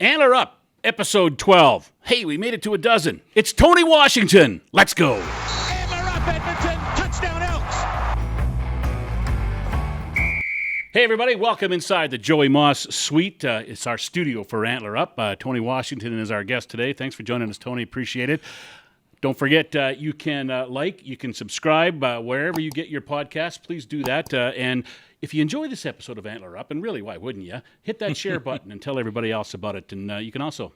Antler Up, episode 12. Hey, we made it to a dozen. It's Tony Washington. Let's go. Antler Up, Edmonton. Touchdown, Elks. Hey, everybody. Welcome inside the Joey Moss Suite. It's our studio for Antler Up. Tony Washington is our guest today. Thanks for joining us, Tony. Appreciate it. Don't forget, you can you can subscribe wherever you get your podcasts. Please do that. And if you enjoy this episode of Antler Up, and really, why wouldn't you? Hit that share button and tell everybody else about it. And you can also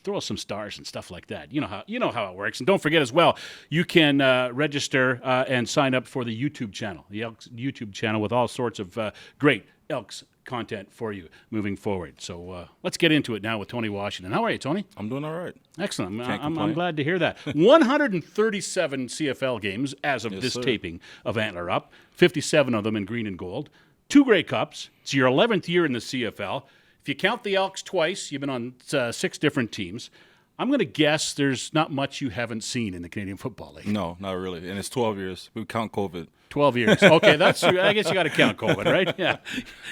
throw us some stars and stuff like that. You know how it works. And don't forget as well, you can register and sign up for the YouTube channel, the Elks YouTube channel, with all sorts of great Elks content for you moving forward. So let's get into it now with Tony Washington. How are you, Tony? I'm doing all right. Excellent. I'm glad to hear that. 137 CFL games as of this sir. taping of Antler Up, 57 of them in green and gold, 2 Grey Cups. It's your 11th year in the CFL. If you count the Elks twice, you've been on 6 different teams. I'm going to guess there's not much you haven't seen in the Canadian Football League. No, not really. And it's 12 years. We count COVID. 12 years. Okay, that's true. I guess you got to count COVID, right? Yeah.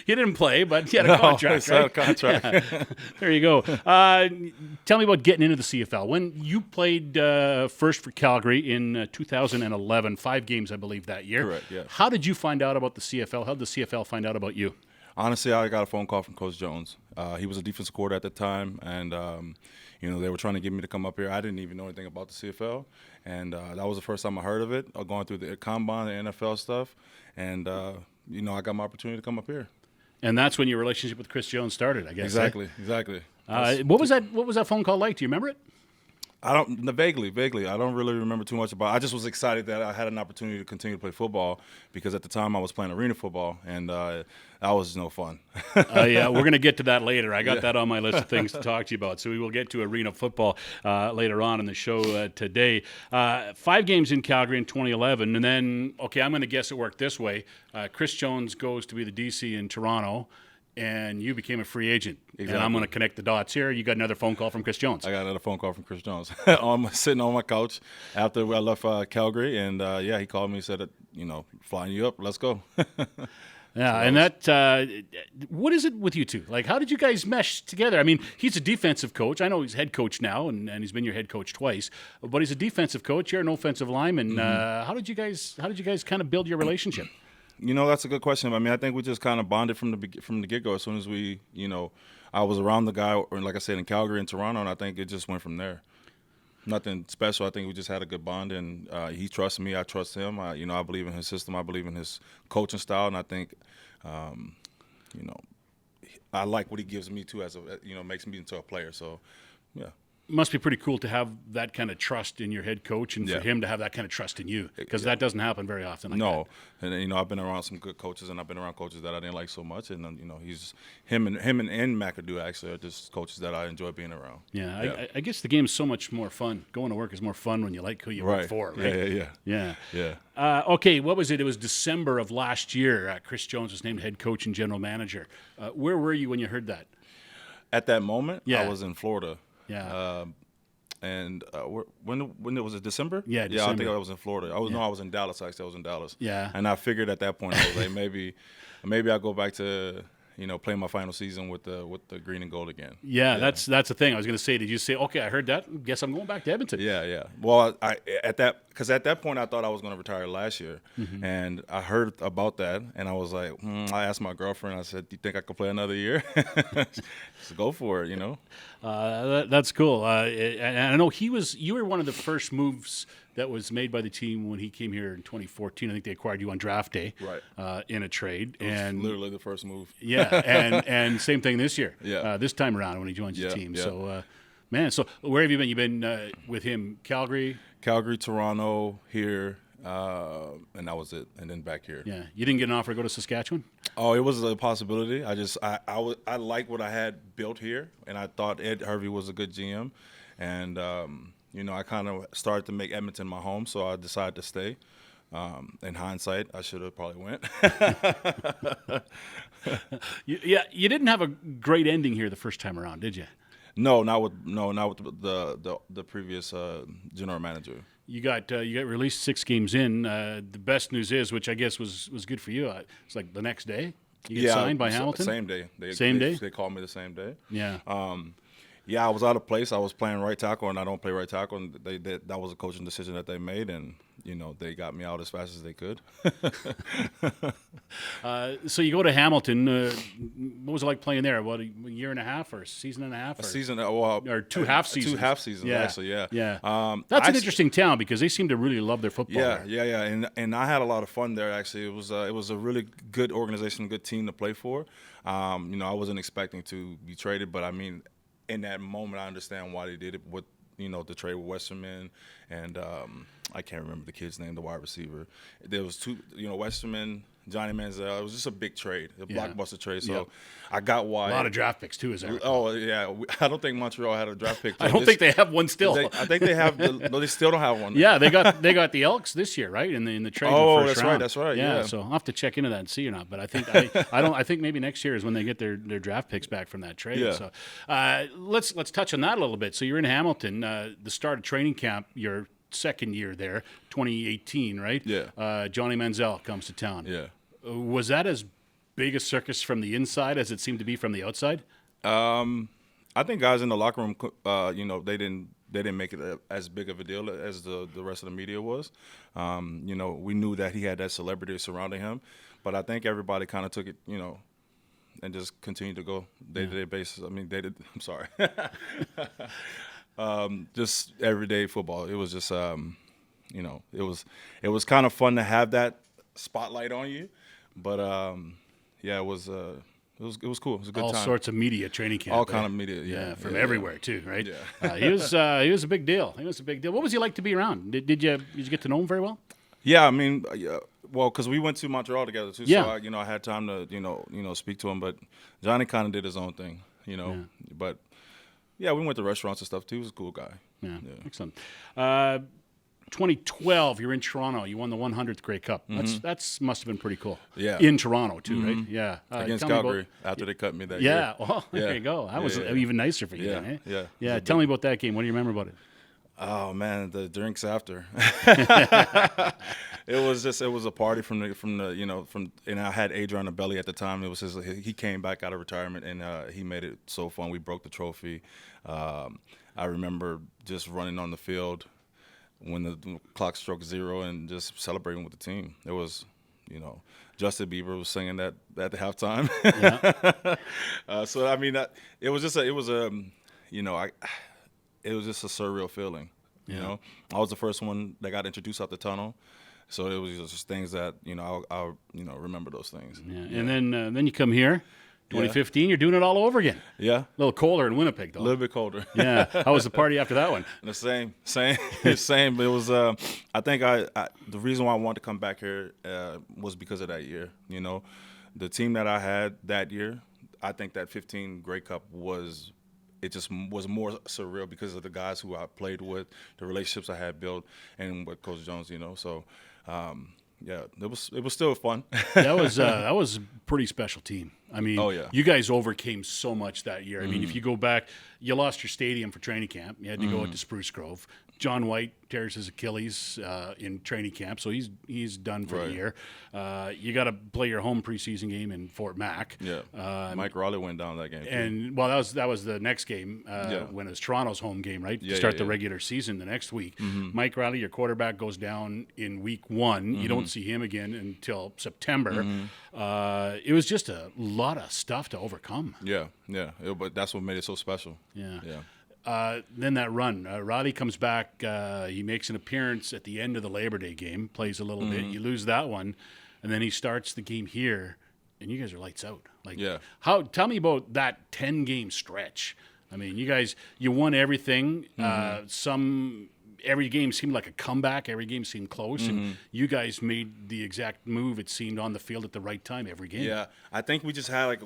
You didn't play, but you had a contract, right? A contract. Yeah. There you go. Tell me about getting into the CFL. When you played first for Calgary in 2011, 5 games, I believe, that year. Correct, yeah. How did you find out about the CFL? How did the CFL find out about you? Honestly, I got a phone call from Coach Jones. He was a defensive coordinator at the time, and they were trying to get me to come up here. I didn't even know anything about the CFL, and that was the first time I heard of it, going through the combine, the NFL stuff, and I got my opportunity to come up here. And that's when your relationship with Chris Jones started, I guess. Exactly. What was that phone call like? Do you remember it? Vaguely. I don't really remember too much about it. I just was excited that I had an opportunity to continue to play football because at the time I was playing arena football, and that was no fun. Yeah, we're going to get to that later. I got that on my list of things to talk to you about. So we will get to arena football later on in the show today. 5 games in Calgary in 2011, and then, I'm going to guess it worked this way. Chris Jones goes to be the DC in Toronto, and you became a free agent. Exactly. And I'm going to connect the dots here. You got another phone call from Chris Jones. I got another phone call from Chris Jones. Sitting on my couch after I left Calgary, and he called me and said, flying you up, let's go. Yeah, and that, what is it with you two? Like, how did you guys mesh together? I mean, he's a defensive coach. I know he's head coach now, and he's been your head coach twice. But he's a defensive coach. You're an offensive lineman. Mm-hmm. How did you guys kind of build your relationship? That's a good question. I mean, I think we just kind of bonded from the get-go. As soon as we, I was around the guy, or like I said, in Calgary and Toronto, and I think it just went from there. Nothing special. I think we just had a good bond, and he trusts me. I trust him. I believe in his system. I believe in his coaching style, and I think, I like what he gives me too. Makes me into a player. So, yeah. Must be pretty cool to have that kind of trust in your head coach, and for him to have that kind of trust in you, because that doesn't happen very often. No, and I've been around some good coaches, and I've been around coaches that I didn't like so much, and he's him and McAdoo actually are just coaches that I enjoy being around. Yeah. I guess the game is so much more fun. Going to work is more fun when you like who you work for, right? Yeah. Okay, what was it? It was December of last year. Chris Jones was named head coach and general manager. Where were you when you heard that? At that moment, I was in Florida. Yeah. When it was it December? Yeah, December. Yeah, I think I was in Florida. I was in Dallas. Actually, I was in Dallas. Yeah. And I figured at that point I was like, maybe I'll go back to play my final season with the green and gold again. Yeah. That's the thing. I was going to say. Did you say, okay, I heard that. Guess I'm going back to Edmonton. Yeah. Well, at that point I thought I was going to retire last year, and I heard about that, and I was like, I asked my girlfriend. I said, "Do you think I could play another year?" So go for it, That's cool. And I know you were one of the first moves that was made by the team when he came here in 2014. I think they acquired you on draft day, right? In a trade, and literally the first move. Yeah, and same thing this year. Yeah, this time around when he joins the team. Yeah. So, so where have you been? You've been with him, Calgary, Toronto, here, and that was it. And then back here. Yeah, you didn't get an offer to go to Saskatchewan? Oh, it was a possibility. I like what I had built here, and I thought Ed Hervey was a good GM, and I kind of started to make Edmonton my home, so I decided to stay. In hindsight, I should have probably went. You didn't have a great ending here the first time around, did you? No, not with the previous general manager. You got released 6 games in. The best news is, which I guess was good for you, it's like the next day you get signed by Hamilton. Same day. Same day? They called me the same day. Yeah. Yeah, I was out of place. I was playing right tackle, and I don't play right tackle. And that was a coaching decision that they made, and they got me out as fast as they could. So you go to Hamilton. What was it like playing there? What, a year and a half or a season and a half? A season, or 2 half seasons. 2 half seasons, actually. Yeah. Yeah. That's an interesting town because they seem to really love their football. Yeah. And I had a lot of fun there. Actually, it was a really good organization, good team to play for. I wasn't expecting to be traded, but I mean, in that moment, I understand why they did it with, the trade with Westerman and I can't remember the kid's name, the wide receiver. There was 2, Westerman, Johnny Manziel. It was just a big trade, a blockbuster trade. So I got why. A lot of draft picks too, is that right? Oh yeah, I don't think Montreal had a draft pick. I don't think they have one still. I think they have. No, they still don't have one. Yeah, they got the Elks this year, right? In the trade. Oh, in the first round. That's right. Yeah. So I'll have to check into that and see or not. But I think I think maybe next year is when they get their draft picks back from that trade. Yeah. So let's touch on that a little bit. So you're in Hamilton, the start of training camp. Your second year there, 2018, right? Yeah. Johnny Manziel comes to town. Yeah. Was that as big a circus from the inside as it seemed to be from the outside? I think guys in the locker room, they didn't make it as big of a deal as the rest of the media was. We knew that he had that celebrity surrounding him, but I think everybody kind of took it, and just continued to go day-to-day basis. I mean, I'm sorry. Just everyday football. It was just, it was kind of fun to have that spotlight on you. But it was cool. It was a good time. All sorts of media training camp. All kind of media. Yeah, from everywhere too, right? Yeah. He was a big deal. What was he like to be around? Did you get to know him very well? Yeah, I mean, well, because we went to Montreal together too. Yeah. So I had time to speak to him. But Johnny kind of did his own thing, Yeah. But yeah, we went to restaurants and stuff too. He was a cool guy. Yeah. Excellent. 2012, you're in Toronto. You won the 100th Grey Cup. That's must have been pretty cool. Yeah. In Toronto too, right? Yeah. Against Calgary after they cut me that year. Yeah. Well, there you go. That was even nicer for you. Yeah. Then, eh? Yeah. Tell me about that game. What do you remember about it? Oh man, the drinks after. It was a party from and I had Adrian Belli at the time. It was he came back out of retirement and he made it so fun. We broke the trophy. I remember just running on the field when the clock struck 0 and just celebrating with the team. It was, Justin Bieber was singing that at the halftime. Yeah. So I mean, it was just it was just a surreal feeling. I was the first one that got introduced out the tunnel, so it was just things that I'll remember those things. Yeah. And then you come here, 2015. You're doing it all over again. Yeah, a little colder in Winnipeg, though. A little bit colder. Yeah. How was the party after that one? The same. But it was. I think the reason why I wanted to come back here was because of that year. The team that I had that year. I think that 15 Grey Cup was. It just was more surreal because of the guys who I played with, the relationships I had built, and with Coach Jones. So. It was still fun. That was a pretty special team. I mean, you guys overcame so much that year. I mean, if you go back, you lost your stadium for training camp. You had to go out to Spruce Grove. John White tears his Achilles in training camp, so he's done for the year. You got to play your home preseason game in Fort Mac. Yeah, Mike Raleigh went down that game too. And that was the next game when it was Toronto's home game, right? To start the regular season the next week. Mike Raleigh, your quarterback, goes down in week 1. You don't see him again until September. It was just a lot of stuff to overcome. Yeah. But that's what made it so special. Yeah. Then that run, Roddy comes back. He makes an appearance at the end of the Labor Day game, plays a little bit. You lose that one, and then he starts the game here, and you guys are lights out. Tell me about that 10-game stretch. I mean, you won everything. Every game seemed like a comeback. Every game seemed close, and you guys made the exact move. It seemed on the field at the right time every game. Yeah, I think we just had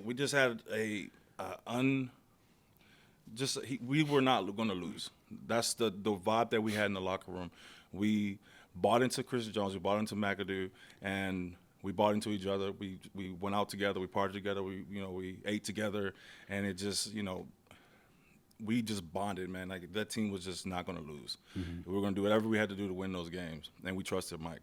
we were not going to lose. That's the vibe that we had in the locker room. We bought into Chris Jones. We bought into McAdoo, and we bought into each other. We went out together. We partied together. We ate together, and it just we just bonded, man. Like that team was just not going to lose. We were going to do whatever we had to do to win those games, and we trusted Mike.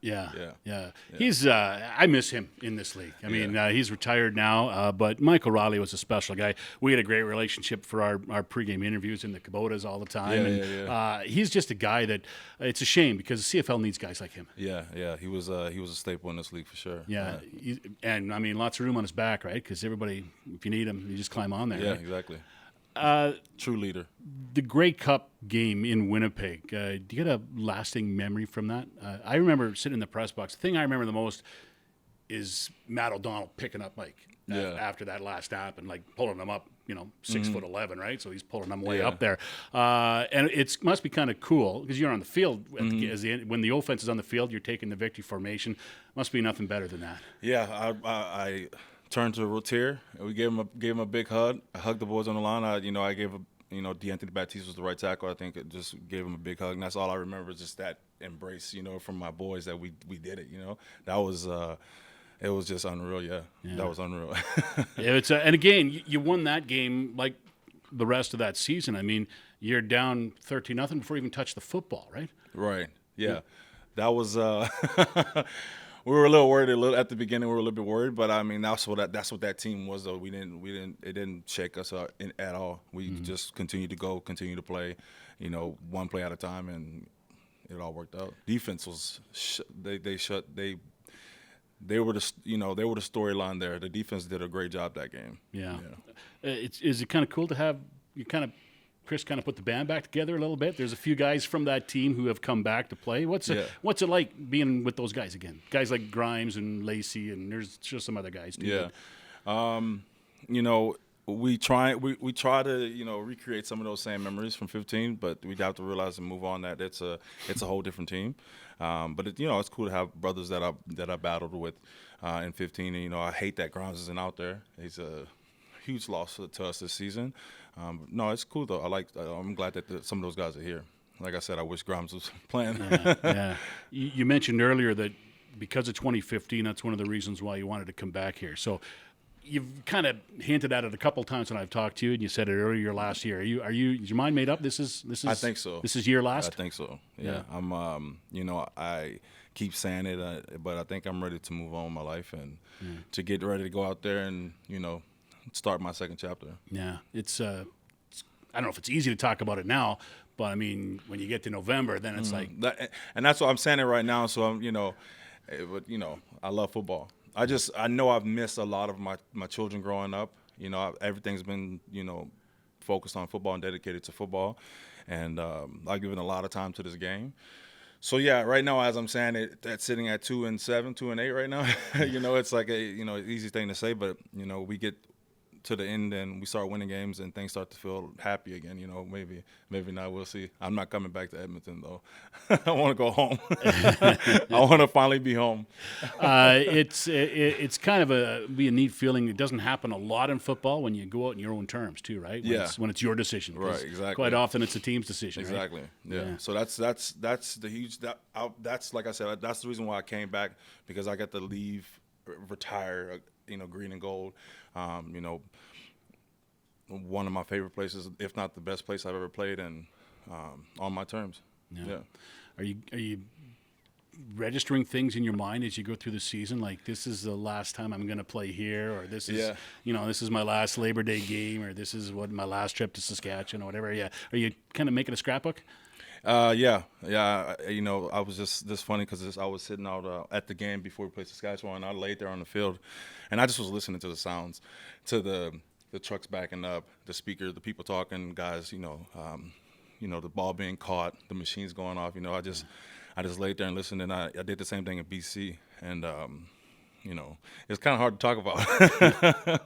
Yeah. He's I miss him in this league. I mean, he's retired now, but Mike O'Reilly was a special guy. We had a great relationship for our pregame interviews in the Kubotas all the time. He's just a guy that it's a shame because the CFL needs guys like him. Yeah. He was a staple in this league for sure. Yeah. And I mean, lots of room on his back, right? Because everybody, if you need him, you just climb on there. Yeah, right? exactly. True leader. The Grey Cup game in Winnipeg, do you get a lasting memory from that? I remember sitting in the press box. The thing I remember the most is Matt O'Donnell picking up Mike after that last snap and like pulling him up, 6'11", right? So he's pulling him way up there. And it must be kind of cool because you're on the field. When the offense is on the field, you're taking the victory formation. Must be nothing better than that. Yeah, I turned to Rotier, and we gave him a big hug. I hugged the boys on the line. I gave D'Anthony Baptiste was the right tackle. I think it just gave him a big hug, and that's all I remember is just that embrace, from my boys that we did it. That was it was just unreal. Yeah. That was unreal. And again, you won that game like the rest of that season. I mean, you're down 13-0 before you even touch the football, right? Right. Yeah. That was. We were a little worried at the beginning. We were a little bit worried, but I mean that's what that team was. Though it didn't shake us at all. We just continued to go, continue to play, one play at a time, and it all worked out. Defense was they were the storyline there. The defense did a great job that game. Yeah. Is it kind of cool to have Chris kind of put the band back together a little bit? There's a few guys from that team who have come back to play. What's it like being with those guys again? Guys like Grimes and Lacey, and there's just some other guys too. Yeah. We try to recreate some of those same memories from 15, but we have to realize and move on that it's a whole different team. But it's cool to have brothers that I battled with in 15. And I hate that Grimes isn't out there. He's a huge loss to us this season. No, it's cool though. I'm glad that some of those guys are here. Like I said, I wish Grimes was playing. Yeah. You mentioned earlier that because of 2015, that's one of the reasons why you wanted to come back here. So you've kind of hinted at it a couple times when I've talked to you, and you said it earlier last year. Is your mind made up? This is. I think so. This is year last. I think so. Yeah. I keep saying it, but I think I'm ready to move on with my life and to get ready to go out there and start my second chapter. Yeah, it's I don't know if it's easy to talk about it now, but I mean, when you get to November, then it's like and that's what I'm saying it right now. So I'm, I love football. I know I've missed a lot of my children growing up. Everything's been focused on football and dedicated to football, and I've given a lot of time to this game. So yeah, right now as I'm saying it, that's sitting at 2-7, 2-8 right now. It's like a easy thing to say, but we get to the end and we start winning games and things start to feel happy again. Maybe not. We'll see. I'm not coming back to Edmonton though. I want to go home. I want to finally be home. It's kind of be a neat feeling. It doesn't happen a lot in football when you go out in your own terms too, right? When it's your decision. Right. Exactly. Quite often it's a team's decision. Exactly. Right? Yeah. So that's the huge. That's like I said. That's the reason why I came back, because I got to leave, retire. Green and gold. One of my favorite places, if not the best place I've ever played, and on my terms. Yeah. Are you registering things in your mind as you go through the season? Like, this is the last time I'm going to play here, or this is this is my last Labor Day game, or this is my last trip to Saskatchewan, or whatever. Yeah. Are you kind of making a scrapbook? Yeah. I was just funny because I was sitting out at the game before we played Saskatchewan. I laid there on the field, and I just was listening to the sounds, to the trucks backing up, the speakers, the people talking, guys. The ball being caught, the machines going off. I just laid there and listened, and I did the same thing in BC, and it's kind of hard to talk about.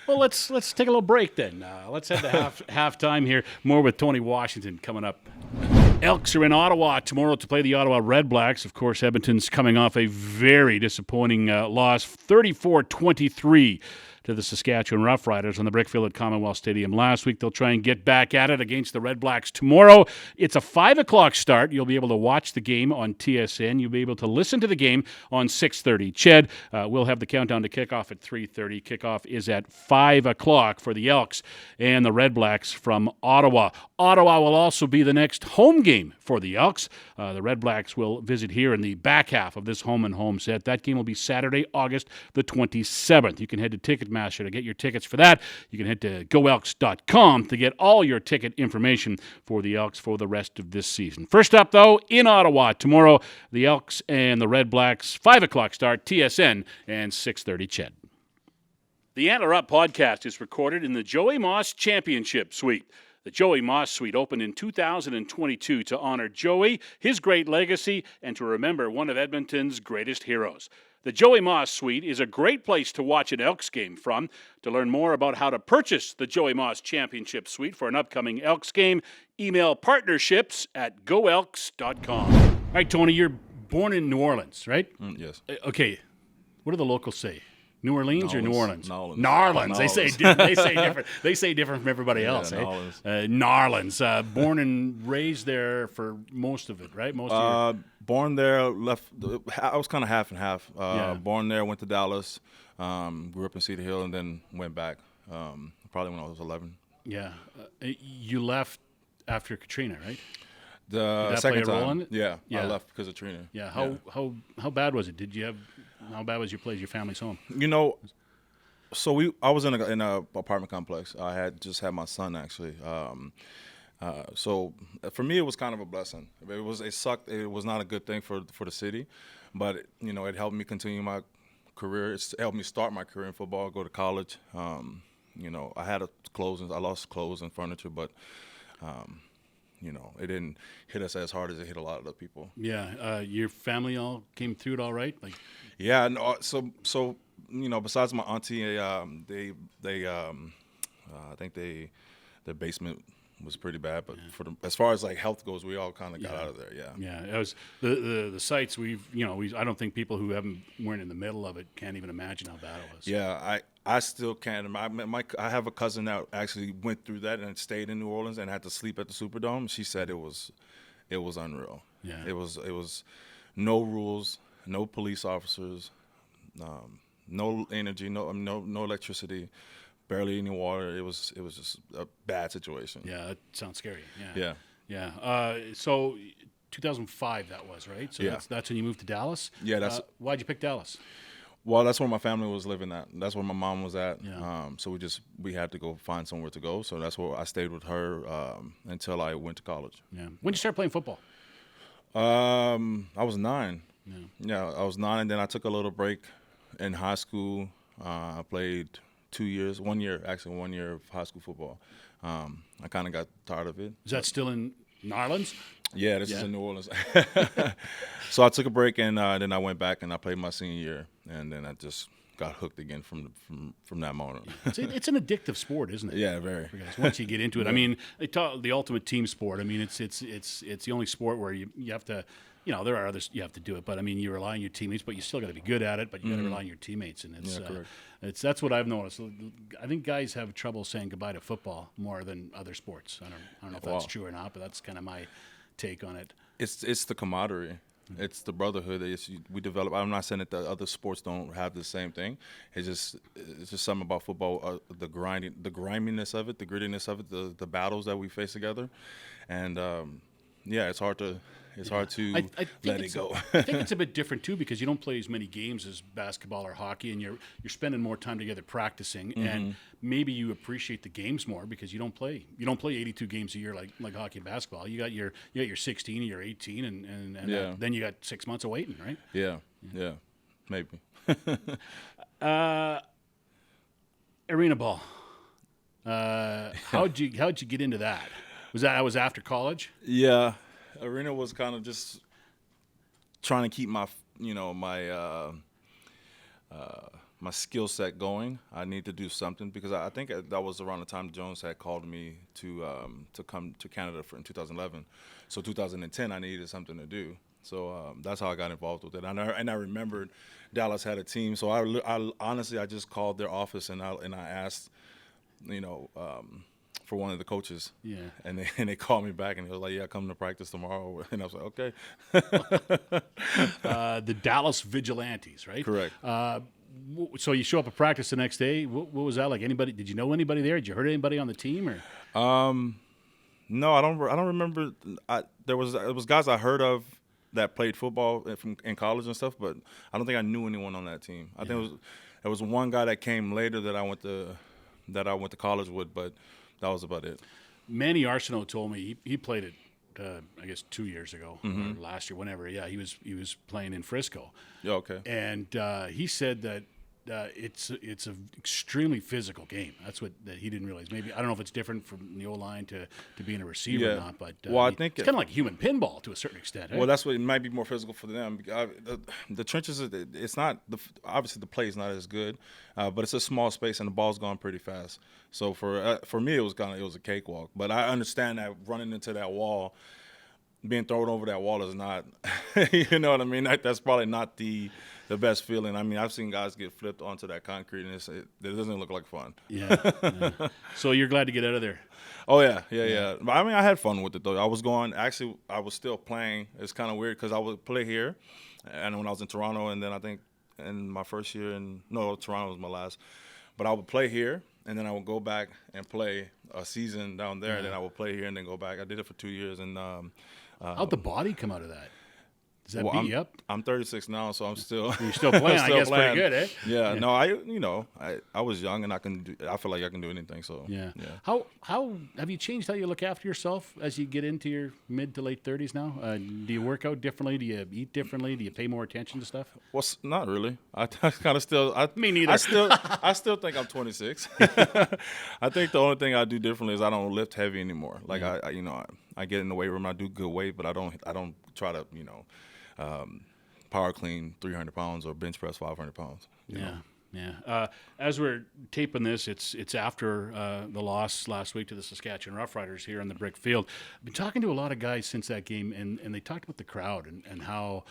Well, let's take a little break then. Let's head to halftime here. More with Tony Washington coming up. Elks are in Ottawa tomorrow to play the Ottawa Red Blacks. Of course, Edmonton's coming off a very disappointing loss, 34-23 to the Saskatchewan Roughriders on the Brickfield at Commonwealth Stadium last week. They'll try and get back at it against the Red Blacks tomorrow. It's a 5 o'clock start. You'll be able to watch the game on TSN. You'll be able to listen to the game on 6:30. Ched, we'll have the countdown to kickoff at 3:30. Kickoff is at 5 o'clock for the Elks and the Red Blacks from Ottawa. Ottawa will also be the next home game for the Elks. The Red Blacks will visit here in the back half of this home set. That game will be Saturday, August the 27th. You can head to Ticketmaster to get your tickets for that. You can head to goelks.com to get all your ticket information for the Elks for the rest of this season. First up, though, in Ottawa tomorrow, the Elks and the Red Blacks, 5 o'clock start, TSN, and 6:30 Ched. The Antler Up Podcast is recorded in the Joey Moss Championship Suite. The Joey Moss Suite opened in 2022 to honor Joey, his great legacy, and to remember one of Edmonton's greatest heroes. The Joey Moss Suite is a great place to watch an Elks game from. To learn more about how to purchase the Joey Moss Championship Suite for an upcoming Elks game, email partnerships@goelks.com. All right, Tony, you're born in New Orleans, right? Yes. Okay. What do the locals say? New Orleans or New Orleans? Narlands. They say different. They say different from everybody else. Narlands. Born and raised there for most of it, right? Born there, left. I was kind of half and half. Born there, went to Dallas, grew up in Cedar Hill, and then went back. Probably when I was 11. Yeah, you left after Katrina, right? The second play a role time. in it? Yeah, I left because of Trina. Yeah. How bad was it? How bad was your place, your family's home? So I was in a apartment complex. I had just had my son actually. So for me, it was kind of a blessing. It sucked. It was not a good thing for the city, but it helped me continue my career. It helped me start my career in football, go to college. I had I lost clothes and furniture, but it didn't hit us as hard as it hit a lot of other people. Yeah, your family all came through it all right? Yeah, no, so besides my auntie, I think their basement was pretty bad, but as far as health goes, we all kind of got out of there. Yeah, it was the sites I don't think people who weren't in the middle of it can't even imagine how bad it was. Yeah, I still can't. I have a cousin that actually went through that and stayed in New Orleans and had to sleep at the Superdome. She said it was unreal. Yeah, it was no rules, no police officers, no energy, no electricity. Barely any water. It was just a bad situation. Yeah, that sounds scary. Yeah. So 2005 that was, right? So that's when you moved to Dallas? Yeah, why'd you pick Dallas? Well, that's where my family was living at. That's where my mom was at. Yeah. So we had to go find somewhere to go. So that's where I stayed with her until I went to college. Yeah. When did you start playing football? I was 9. Yeah, I was 9, and then I took a little break in high school. I played 1 year of high school football. I kind of got tired of it. Is that still in Narlands? Yeah, this is in New Orleans. So I took a break, and then I went back and I played my senior year, and then I just got hooked again from that moment. It's an addictive sport, isn't it? Yeah, very. Because once you get into it, I mean, they talk the ultimate team sport. I mean, it's the only sport where you have to. There are others you have to do it, but I mean, you rely on your teammates, but you still got to be good at it. But you got to rely on your teammates, and that's what I've noticed. I think guys have trouble saying goodbye to football more than other sports. I don't know if that's true or not, but that's kind of my take on it. It's the camaraderie. It's the brotherhood that we develop. I'm not saying that the other sports don't have the same thing. It's just something about football, the griminess of it, the grittiness of it, the battles that we face together, and it's hard to let it go. I think it's a bit different too because you don't play as many games as basketball or hockey, and you're spending more time together practicing, and maybe you appreciate the games more because you don't play 82 games a year like hockey and basketball. You got your 16, your 18, and then you got 6 months of waiting, right? Yeah, maybe. Arena ball. How'd you get into that? Was after college? Yeah. Arena was kind of just trying to keep my skill set going. I need to do something because I think that was around the time Jones had called me to come to Canada in 2011. So 2010, I needed something to do. So that's how I got involved with it. And I remembered Dallas had a team. So I honestly just called their office and I asked, for one of the coaches. Yeah. And they called me back and he was like, yeah, come to practice tomorrow. And I was like, okay. The Dallas Vigilantes, right? Correct. So you show up at practice the next day. What was that like? Anybody? Did you know anybody there? Did you heard anybody on the team? Or No, I don't remember. There was guys I heard of that played football in college and stuff, but I don't think I knew anyone on that team. I think there was one guy that came later that I went to college with, but that was about it. Manny Arsenault told me he played it. I guess 2 years ago or last year, whenever. Yeah, he was playing in Frisco. Yeah, okay. And he said that it's an extremely physical game. That's what that he didn't realize. Maybe I don't know if it's different from the O-line to being a receiver or not, but well, I think it's kind of like human pinball to a certain extent. Well, that's what it might be more physical for them. The trenches, it's not obviously the play is not as good, but it's a small space and the ball's gone pretty fast. So for me, it was a cakewalk. But I understand that running into that wall, being thrown over that wall is not, you know what I mean? That's probably not the best feeling. I mean, I've seen guys get flipped onto that concrete, and it doesn't look like fun. Yeah. So you're glad to get out of there? Oh, yeah. But, I mean, I had fun with it, though. I was still playing. It's kind of weird because I would play here, and when I was in Toronto, and then I think in my first year Toronto was my last. But I would play here, and then I would go back and play a season down there, and then I would play here and then go back. I did it for 2 years, and how'd the body come out of that? Does that beat you up? I'm 36 now, so I'm still. You're still playing. I guess playing. Pretty good, eh? Yeah. No, I was young and I feel like I can do anything. So yeah. How have you changed how you look after yourself as you get into your mid to late 30s now? Do you work out differently? Do you eat differently? Do you pay more attention to stuff? Well, not really. I kind of still. Me neither. I still think I'm 26. I think the only thing I do differently is I don't lift heavy anymore. Like I get in the weight room. I do good weight, but I don't try to power clean 300 pounds or bench press 500 pounds. Yeah. As we're taping this, it's after the loss last week to the Saskatchewan Roughriders here on the Brick Field. I've been talking to a lot of guys since that game, and they talked about the crowd and how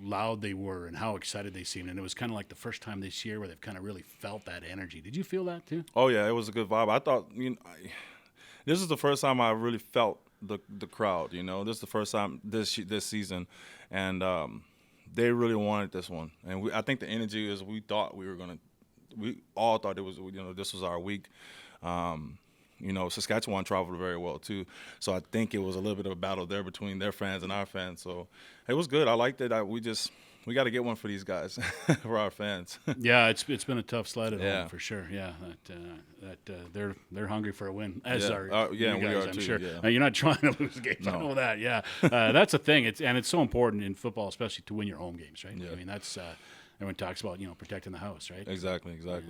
loud they were and how excited they seemed. And it was kind of like the first time this year where they've kind of really felt that energy. Did you feel that too? Oh, yeah, it was a good vibe. I thought, this is the first time I really felt the crowd, This is the first time this season, and they really wanted this one. And I think the energy is we all thought it was, this was our week. Saskatchewan traveled very well too, so I think it was a little bit of a battle there between their fans and our fans. So it was good. I liked it. We got to get one for these guys, for our fans. Yeah, it's been a tough sled at home for sure. Yeah, they're hungry for a win, as are you guys, we are I'm too. sure. Yeah. Now, you're not trying to lose games. No. I know that. Yeah, that's the thing. It's so important in football, especially to win your home games, right? Yeah. I mean, that's everyone talks about protecting the house, right? Exactly. Yeah.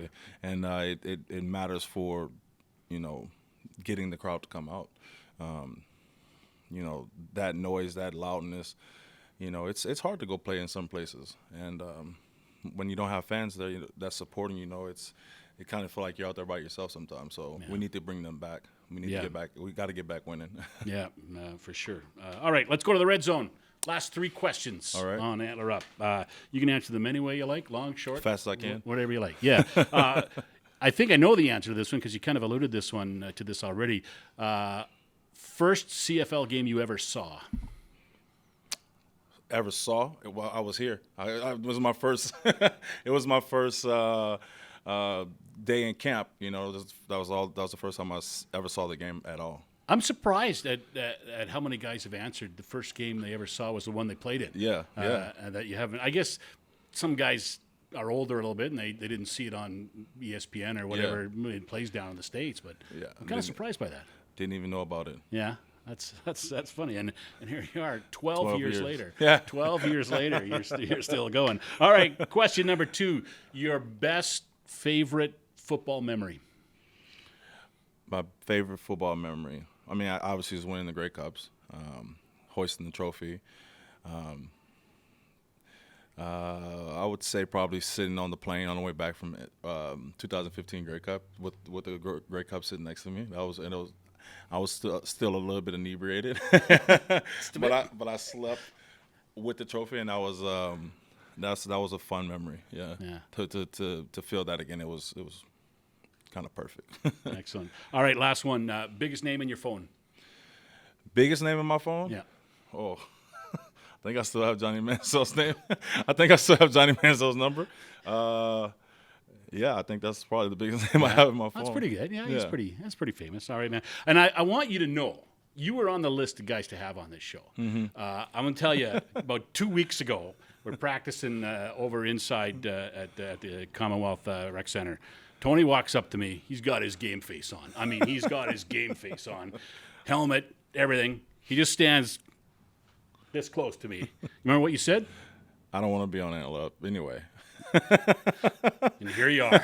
And it matters for getting the crowd to come out. That noise, that loudness. It's hard to go play in some places, and when you don't have fans there that's supporting it kind of feel like you're out there by yourself sometimes. So we need to bring them back. We need to get back. We got to get back winning. Yeah, for sure. All right, let's go to the red zone. Last 3 questions All right. on Antler Up. You can answer them any way you like, long, short, Fast as I can. whatever you like. Yeah. I think I know the answer to this one because you kind of alluded to this already. First CFL game you ever saw? Ever saw? Well, I was here. It was my first. It was my first day in camp. That was the first time I ever saw the game at all. I'm surprised at how many guys have answered the first game they ever saw was the one they played in. Yeah. That you haven't. I guess some guys are older a little bit and they didn't see it on ESPN or whatever it plays down in the States. But I'm kind of surprised by that. Didn't even know about it. Yeah. That's funny, and here you are, 12 years later. Yeah, 12 years later, you're still going. All right, question number 2: your best favorite football memory? My favorite football memory. I mean, I obviously was winning the Grey Cups, hoisting the trophy. I would say probably sitting on the plane on the way back from 2015 Grey Cup with the Grey Cup sitting next to me. I was still a little bit inebriated, but I slept with the trophy, and that was a fun memory. Yeah. To feel that again, it was kind of perfect. Excellent. All right, last one. Biggest name in your phone? Biggest name in my phone? Yeah. Oh, I think I still have Johnny Manziel's name. I think I still have Johnny Manziel's number. Yeah, I think that's probably the biggest name I have in my phone. That's pretty good. Yeah, that's pretty famous. All right, man. And I want you to know, you were on the list of guys to have on this show. I'm going to tell you, about 2 weeks ago, we're practicing over inside at the Commonwealth Rec Center. Tony walks up to me. He's got his game face on. I mean, he's got his game face on. Helmet, everything. He just stands this close to me. Remember what you said? I don't want to be on Antler Up anyway. And here you are.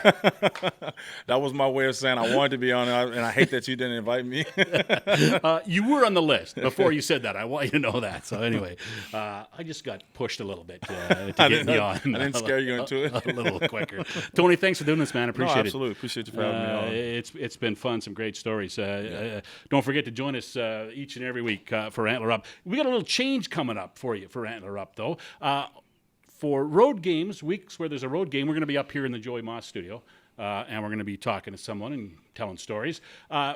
That was my way of saying I wanted to be on it, and I hate that you didn't invite me. You were on the list before you said that. I want you to know that. So anyway, I just got pushed a little bit to get me on. I didn't scare you into it. A little quicker. Tony, thanks for doing this, man. I appreciate it. Absolutely. Appreciate you for having me on. It's been fun. Some great stories. Don't forget to join us each and every week for Antler Up. We got a little change coming up for you for Antler Up, though. For road games, weeks where there's a road game, we're going to be up here in the Joey Moss studio, and we're going to be talking to someone and telling stories.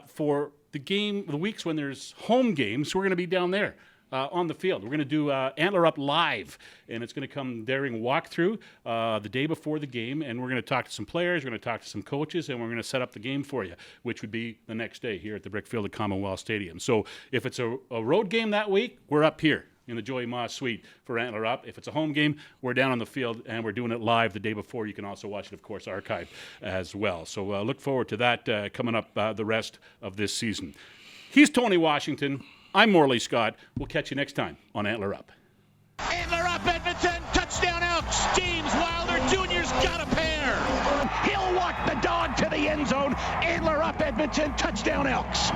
For the weeks when there's home games, we're going to be down there on the field. We're going to do Antler Up Live, and it's going to come during walkthrough the day before the game, and we're going to talk to some players, we're going to talk to some coaches, and we're going to set up the game for you, which would be the next day here at the brick field at Commonwealth Stadium. So if it's a road game that week, we're up here in the Joey Moss suite for Antler Up. If it's a home game, we're down on the field, and we're doing it live the day before. You can also watch it, of course, archived as well. So look forward to that coming up the rest of this season. He's Tony Washington. I'm Morley Scott. We'll catch you next time on Antler Up. Antler Up Edmonton, touchdown Elks. James Wilder Jr.'s got a pair. He'll walk the dog to the end zone. Antler Up Edmonton, touchdown Elks.